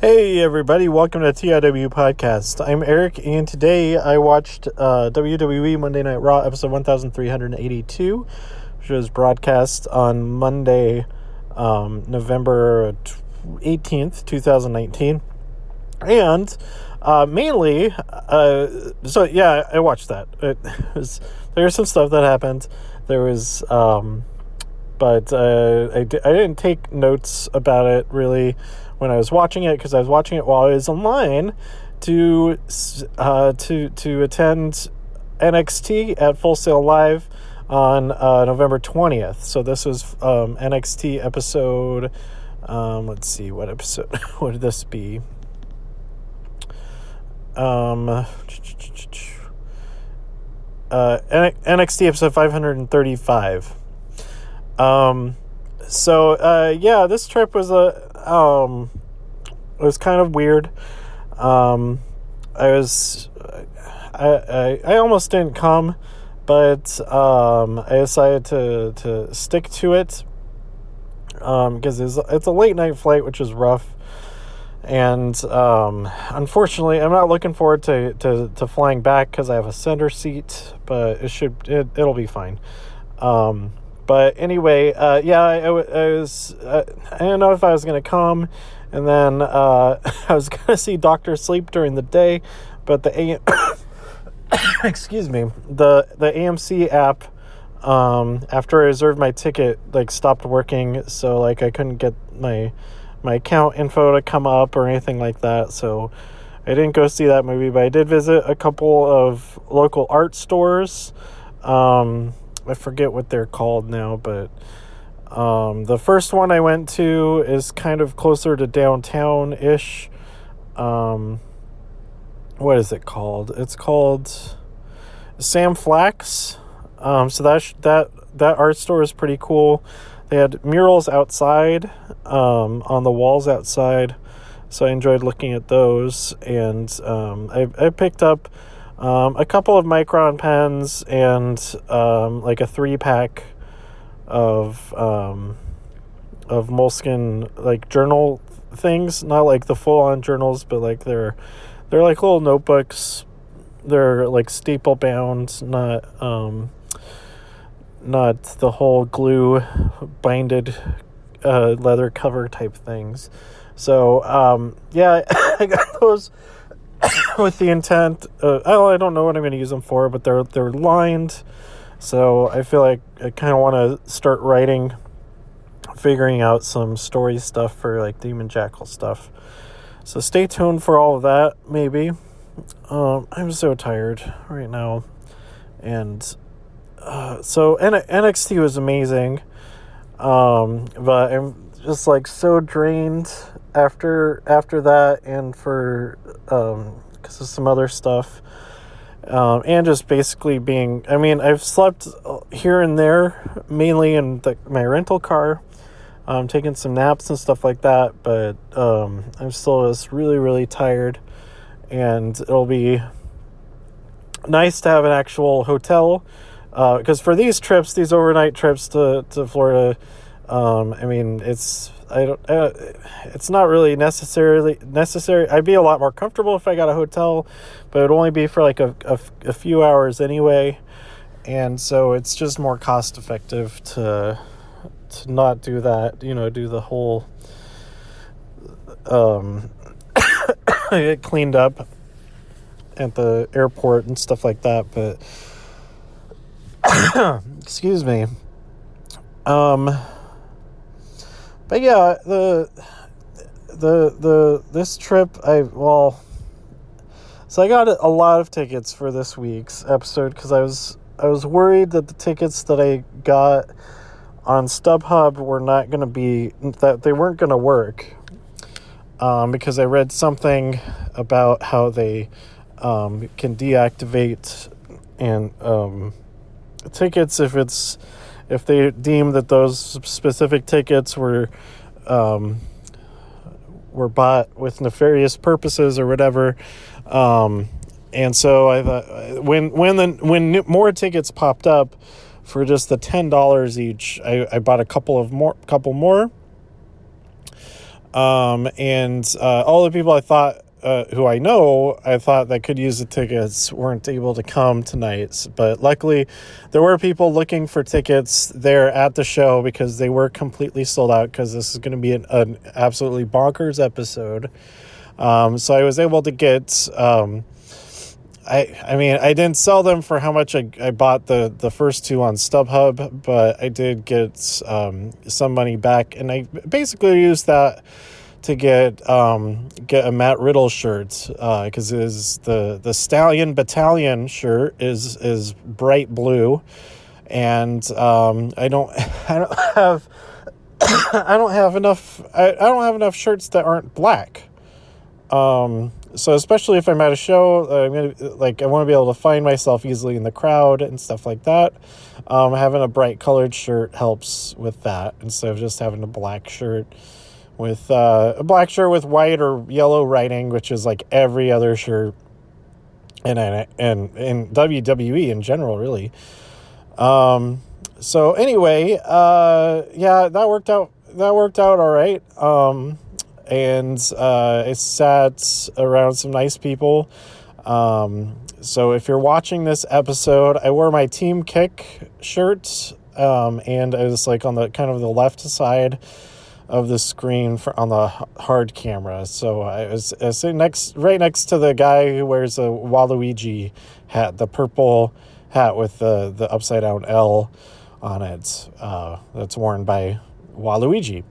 Hey everybody, welcome to TIW Podcast. I'm Eric, and today I watched WWE Monday Night Raw episode 1382, which was broadcast on Monday, November 18th, 2019. And mainly, I watched that. There was some stuff that happened. There was, but I didn't take notes about it really when I was watching it, because I was watching it while I was online to attend NXT at Full Sail Live on November 20th. So this was NXT episode, let's see, what episode would this be? NXT episode 535. This trip was it was kind of weird. I almost didn't come, but I decided to stick to it because it's a late night flight, which is rough. And unfortunately, I'm not looking forward to flying back because I have a center seat, but it'll be fine. But anyway, I didn't know if I was going to come, and then I was going to see Dr. Sleep during the day, but the AMC app, after I reserved my ticket, stopped working, so I couldn't get my account info to come up or anything like that, so I didn't go see that movie, but I did visit a couple of local art stores. I forget what they're called now, but the first one I went to is kind of closer to downtown-ish. What is it called? It's called Sam Flax. So that art store is pretty cool. They had murals outside, on the walls outside, so I enjoyed looking at those. And I picked up a couple of Micron pens and a 3-pack of Moleskine journal things, not the full-on journals, but they're little notebooks. They're staple bound, not the whole glue binded leather cover type things. So I got those with the intent. I don't know what I'm going to use them for, but they're lined. So I feel like I kind of want to start figuring out some story stuff for Demon Jackal stuff. So stay tuned for all of that, maybe. I'm so tired right now. And so NXT was amazing. But I'm just so drained after that, and for because of some other stuff, and just basically I've slept here and there, mainly in my rental car, taking some naps and stuff like that, but I'm still just really, really tired, and it'll be nice to have an actual hotel, because for these overnight trips to Florida, it's not really necessary. I'd be a lot more comfortable if I got a hotel, but it would only be for a few hours anyway, and so it's just more cost effective to not do that, do the whole get cleaned up at the airport and stuff like that. But excuse me. But yeah, this trip, so I got a lot of tickets for this week's episode, because I was worried that the tickets that I got on StubHub they weren't going to work, because I read something about how they can deactivate and tickets if they deem that those specific tickets were bought with nefarious purposes or whatever. And so I thought, when more tickets popped up for just the $10 each, I bought a couple more. And all the people I thought, who I know, I thought that could use the tickets weren't able to come tonight. But luckily, there were people looking for tickets there at the show because they were completely sold out, because this is going to be an absolutely bonkers episode. So I was able to get... I mean, I didn't sell them for how much I bought the first two on StubHub, but I did get some money back, and I basically used that to get a Matt Riddle shirt, because the Stallion Battalion shirt is bright blue, and I don't have I don't have enough shirts that aren't black. So especially if I'm at a show, I want to be able to find myself easily in the crowd and stuff like that. Having a bright colored shirt helps with that, instead of just having a black shirt with white or yellow writing, which is like every other shirt and in WWE in general, really. So anyway, yeah, that worked out all right. And I sat around some nice people. So if you're watching this episode, I wore my Team Kick shirt, and I was like on the kind of the left side of the screen on the hard camera. So I was sitting right next to the guy who wears a Waluigi hat, the purple hat with the upside down L on it. That's worn by Waluigi.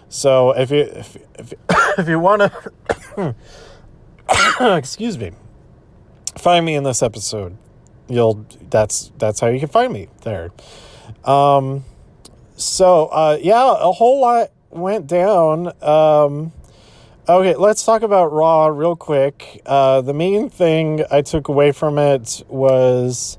So if you want to, excuse me, find me in this episode, that's how you can find me there. So yeah, a whole lot went down. Okay, let's talk about Raw real quick. The main thing I took away from it was,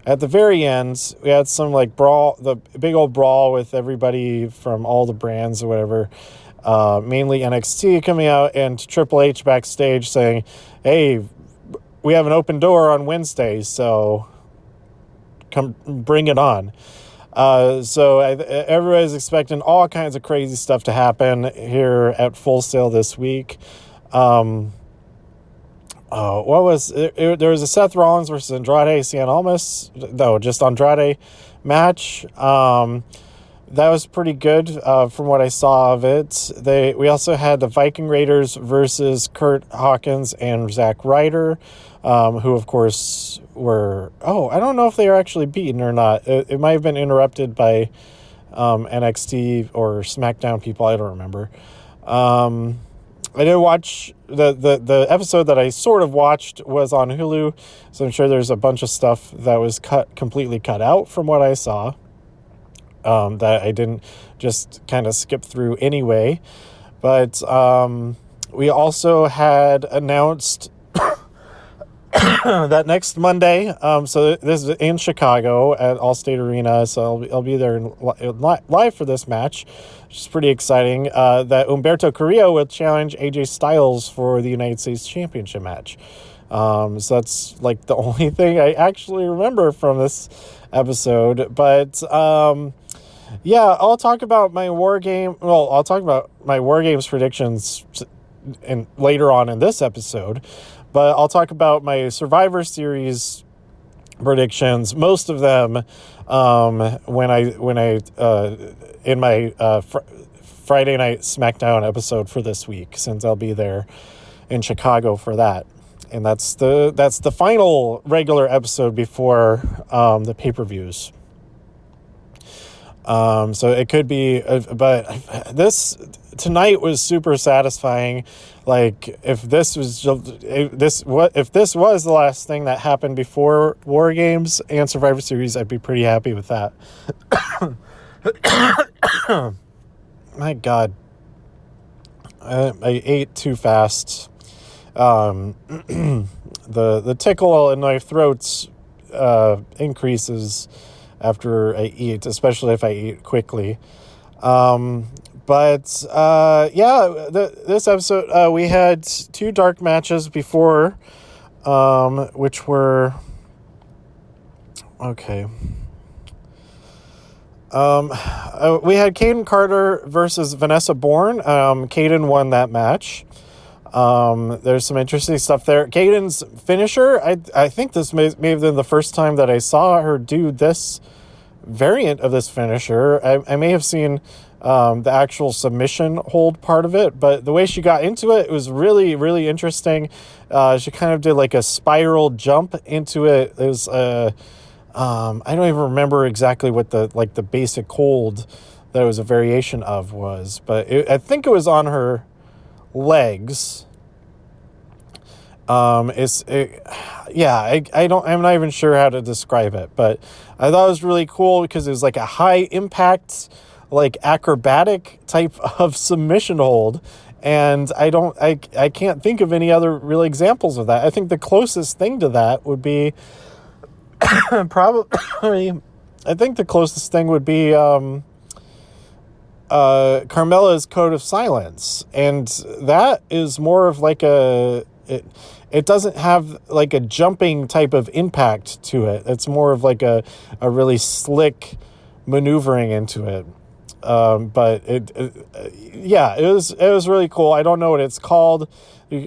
at the very end, we had some like brawl, the big old brawl with everybody from all the brands or whatever, mainly NXT coming out, and Triple H backstage saying, "Hey, we have an open door on Wednesday, so come bring it on." So everybody's expecting all kinds of crazy stuff to happen here at Full Sail this week. What was it? There was a Seth Rollins versus Andrade Cien Almas. No, just Andrade match. That was pretty good from what I saw of it. We also had the Viking Raiders versus Kurt Hawkins and Zack Ryder, who of course were... Oh, I don't know if they were actually beaten or not. It might have been interrupted by NXT or SmackDown people. I don't remember. I did watch the episode that I sort of watched was on Hulu, so I'm sure there's a bunch of stuff that was completely cut out from what I saw, that I didn't just kind of skip through anyway. But we also had announced that next Monday, so this is in Chicago at Allstate Arena, so I'll be there live for this match, which is pretty exciting, that Humberto Carrillo will challenge AJ Styles for the United States Championship match. So that's like the only thing I actually remember from this episode. But yeah, I'll talk about my War Games predictions later on in this episode. But I'll talk about my Survivor Series predictions, most of them when I in my Friday Night SmackDown episode for this week, since I'll be there in Chicago for that. And that's the final regular episode before the pay-per-views. So it could be, but this tonight was super satisfying. Like, if this was the last thing that happened before War Games and Survivor Series, I'd be pretty happy with that. My God, I ate too fast. The tickle in my throat increases after I eat, especially if I eat quickly. But yeah, this episode, we had two dark matches before, which were... Okay. We had Caden Carter versus Vanessa Bourne. Caden won that match. There's some interesting stuff there. Caden's finisher, I think this may have been the first time that I saw her do this variant of this finisher. I may have seen the actual submission hold part of it, but the way she got into it was really, really interesting. She kind of did like a spiral jump into it. It was, I don't even remember exactly what the basic hold that it was a variation of was, but I think it was on her legs. I'm not even sure how to describe it, but I thought it was really cool because it was like a high impact, like acrobatic type of submission hold. And I can't think of any other real examples of that. I think the closest thing to that would be probably, I think the closest thing would be, Carmella's Code of Silence. And that is more of like it doesn't have like a jumping type of impact to it. It's more of like a really slick maneuvering into it. But it was really cool. I don't know what it's called,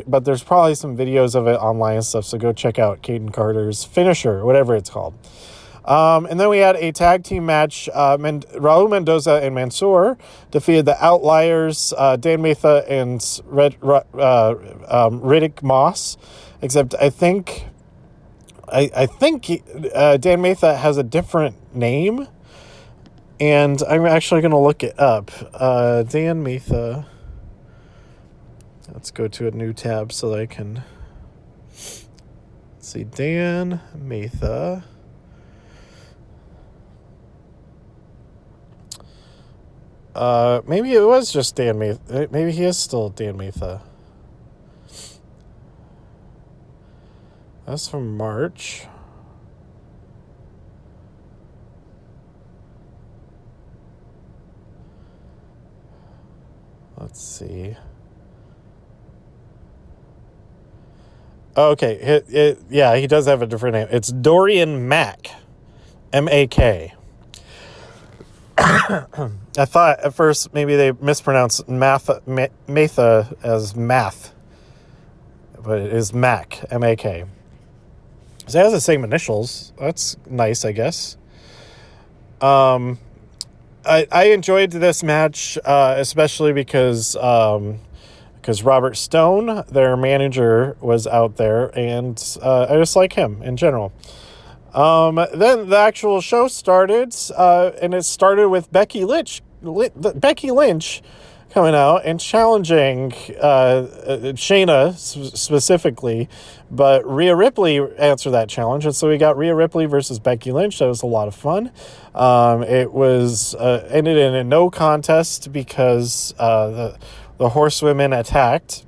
but there's probably some videos of it online and stuff. So go check out Caden Carter's finisher, whatever it's called. And then we had a tag team match. Raul Mendoza and Mansoor defeated the Outliers, Dan Matha and Riddick Moss. Except I think Dan Matha has a different name, and I'm actually going to look it up. Dan Matha. Let's go to a new tab so that I can see Dan Matha. Maybe it was just Dan Matha. Maybe he is still Dan Matha. That's from March. Let's see. Okay, he does have a different name. It's Dorian Mack. M-A-K. I thought at first maybe they mispronounced Matha as math, but it is Mac, M-A-K. So it has the same initials. That's nice, I guess. I enjoyed this match, especially because Robert Stone, their manager, was out there, and I just like him in general. Then the actual show started, and it started with Becky Lynch coming out and challenging Shayna specifically, but Rhea Ripley answered that challenge, and so we got Rhea Ripley versus Becky Lynch. That was a lot of fun. It was ended in a no contest because the horsewomen attacked.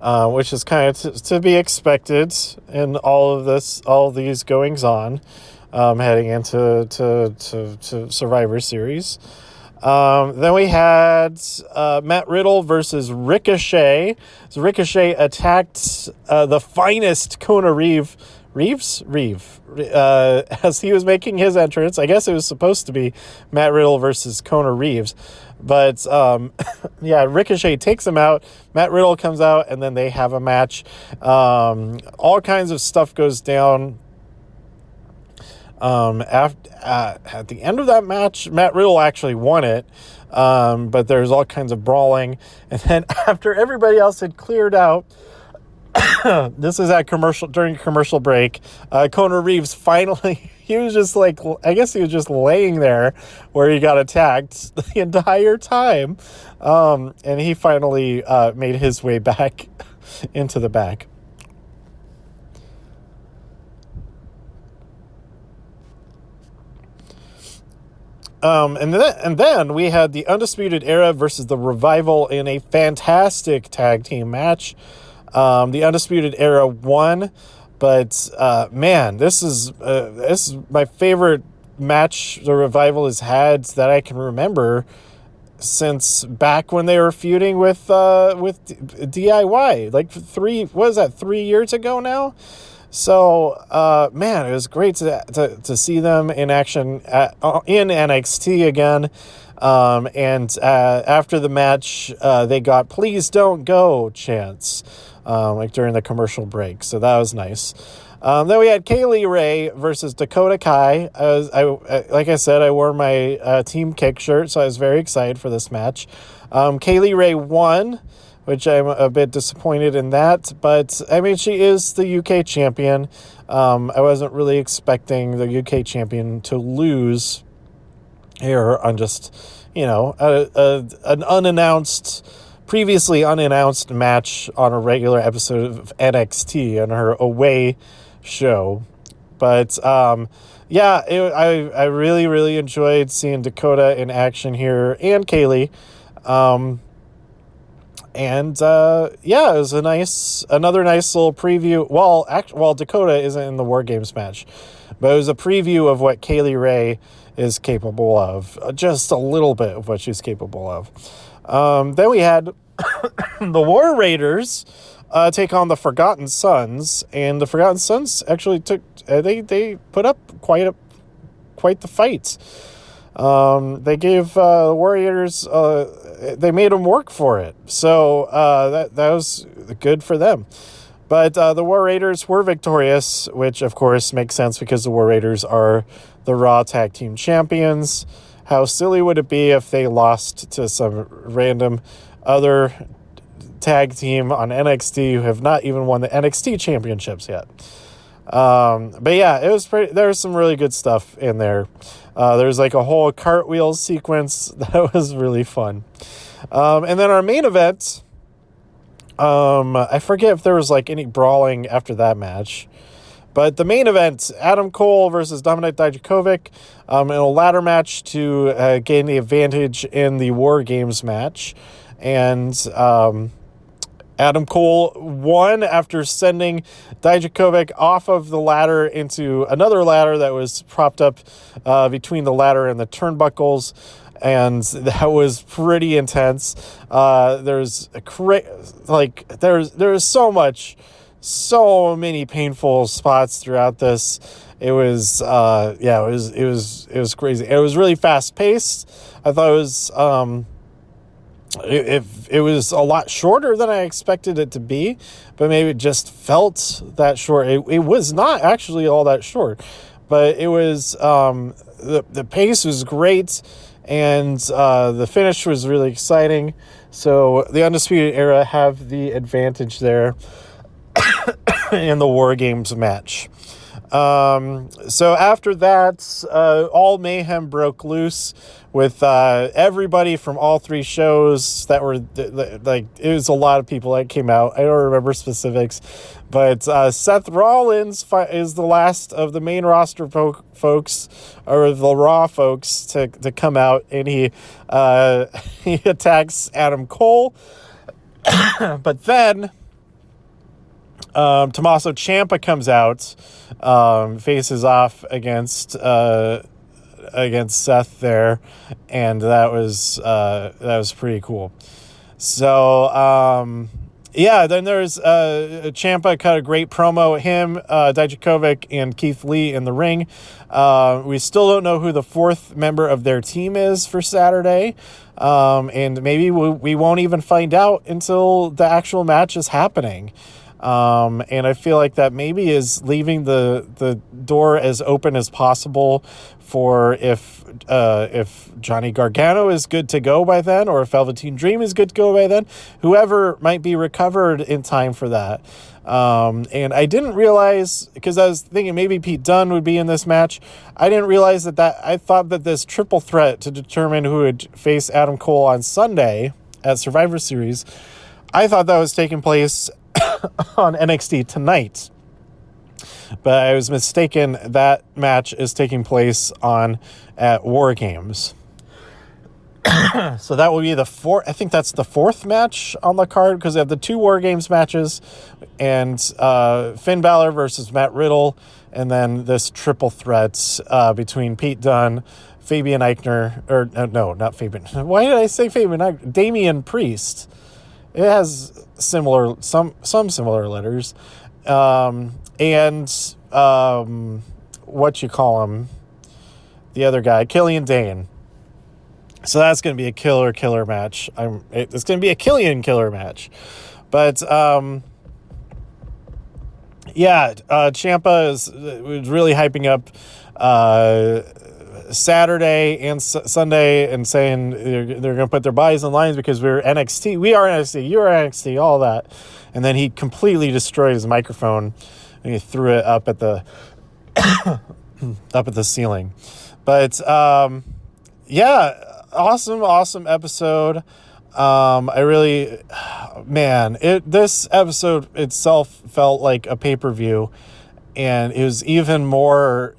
Which is kind of to be expected in all of these goings on, heading into Survivor Series. Then we had Matt Riddle versus Ricochet. So Ricochet attacked the finest Kona Reeves, as he was making his entrance. I guess it was supposed to be Matt Riddle versus Kona Reeves. But, Ricochet takes him out. Matt Riddle comes out, and then they have a match. All kinds of stuff goes down. At the end of that match, Matt Riddle actually won it. But there's all kinds of brawling. And then after everybody else had cleared out, this is during commercial break, Kona Reeves finally, he was just like, I guess he was just laying there where he got attacked the entire time. And he finally made his way back into the back. And then we had the Undisputed Era versus the Revival in a fantastic tag team match. The Undisputed Era won, but man, this is my favorite match the Revival has had that I can remember since back when they were feuding with DIY, like 3 years ago now. So, man, it was great to see them in action in NXT again. And after the match, they got "Please don't go" chants, like during the commercial break. So that was nice. Then we had Kaylee Ray versus Dakota Kai. Like I said, I wore my Team Kick shirt, so I was very excited for this match. Kaylee Ray won, which I'm a bit disappointed in that. But, I mean, she is the UK champion. I wasn't really expecting the UK champion to lose here on just, an previously unannounced match on a regular episode of NXT on her away show. But, I really, really enjoyed seeing Dakota in action here and Kaylee. It was another nice little preview. Well, Dakota isn't in the War Games match, but it was a preview of what Kaylee Ray is capable of, just a little bit of what she's capable of. Then we had the War Raiders take on the Forgotten Sons, and the Forgotten Sons actually they put up quite the fight. They gave Warriors, they made them work for it. So that was good for them. But the War Raiders were victorious, which of course makes sense because the War Raiders are the Raw Tag Team Champions. How silly would it be if they lost to some random other tag team on NXT who have not even won the NXT championships yet? But yeah, it was there was some really good stuff in there. There's like a whole cartwheel sequence that was really fun. And then our main event, I forget if there was like any brawling after that match, but the main event, Adam Cole versus Dominik Dijakovic, in a ladder match to gain the advantage in the War Games match. And Adam Cole won after sending Dijakovic off of the ladder into another ladder that was propped up between the ladder and the turnbuckles, and that was pretty intense. There's so many painful spots throughout this. It was crazy. It was really fast paced. I thought it was it was a lot shorter than I expected it to be, but maybe it just felt that short. It was not actually all that short, but it was the pace was great, and the finish was really exciting. So the Undisputed Era have the advantage there in the War Games match. So after that, all mayhem broke loose with everybody from all three shows that were it was a lot of people that came out. I don't remember specifics, but Seth Rollins is the last of the main roster folks, or the Raw folks, to come out, and he attacks Adam Cole. But then Tommaso Ciampa comes out, faces off against Seth there, and that was pretty cool. So then there's Ciampa cut a great promo. Him, Dijakovic, and Keith Lee in the ring. We still don't know who the fourth member of their team is for Saturday, and maybe we won't even find out until the actual match is happening. And I feel like that maybe is leaving the door as open as possible for if Johnny Gargano is good to go by then, or if Velveteen Dream is good to go by then, whoever might be recovered in time for that. And I didn't realize, because I was thinking maybe Pete Dunne would be in this match. I didn't realize that I thought that this triple threat to determine who would face Adam Cole on Sunday at Survivor Series, I thought that was taking place on NXT tonight, but I was mistaken. That match is taking place at War Games. So that will be the fourth. I think that's the fourth match on the card, because they have the two War Games matches, and Finn Balor versus Matt Riddle, and then this triple threat between Pete Dunne, Fabian Eichner, or no, not Fabian. Why did I say Fabian Eichner? Damian Priest. It has some similar letters, and what you call him, the other guy, Killian Dane. So that's going to be a killer match. It's going to be a Killian killer match. But, Ciampa was really hyping up Saturday and Sunday and saying they're going to put their bodies in lines because we're NXT. We are NXT. You are NXT. All that. And then he completely destroyed his microphone and he threw it up at the up at the ceiling. But awesome episode. This episode itself felt like a pay-per-view, and it was even more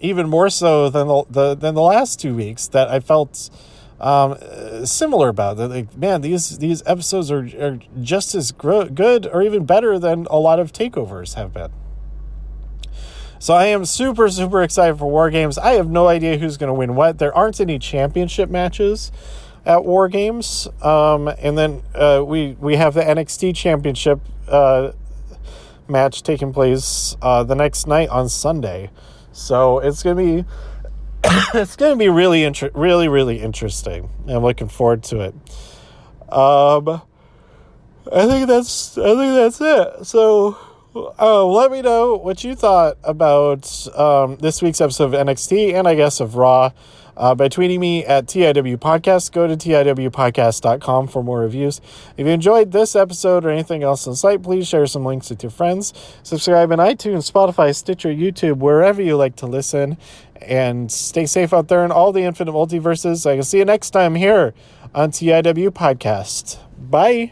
so than the last 2 weeks that I felt similar about. Like, man, these episodes are just as good or even better than a lot of takeovers have been. So I am super excited for War Games. I have no idea who's going to win what. There aren't any championship matches at War Games. And then we have the NXT championship match taking place the next night on Sunday. So it's going to be really interesting. I'm looking forward to it. I think that's it. So let me know what you thought about this week's episode of NXT and I guess of Raw by tweeting me at TIW Podcast. Go to TIWpodcast.com for more reviews. If you enjoyed this episode or anything else on the site, please share some links with your friends. Subscribe on iTunes, Spotify, Stitcher, YouTube, wherever you like to listen. And stay safe out there in all the infinite multiverses. I can see you next time here on TIW Podcast. Bye.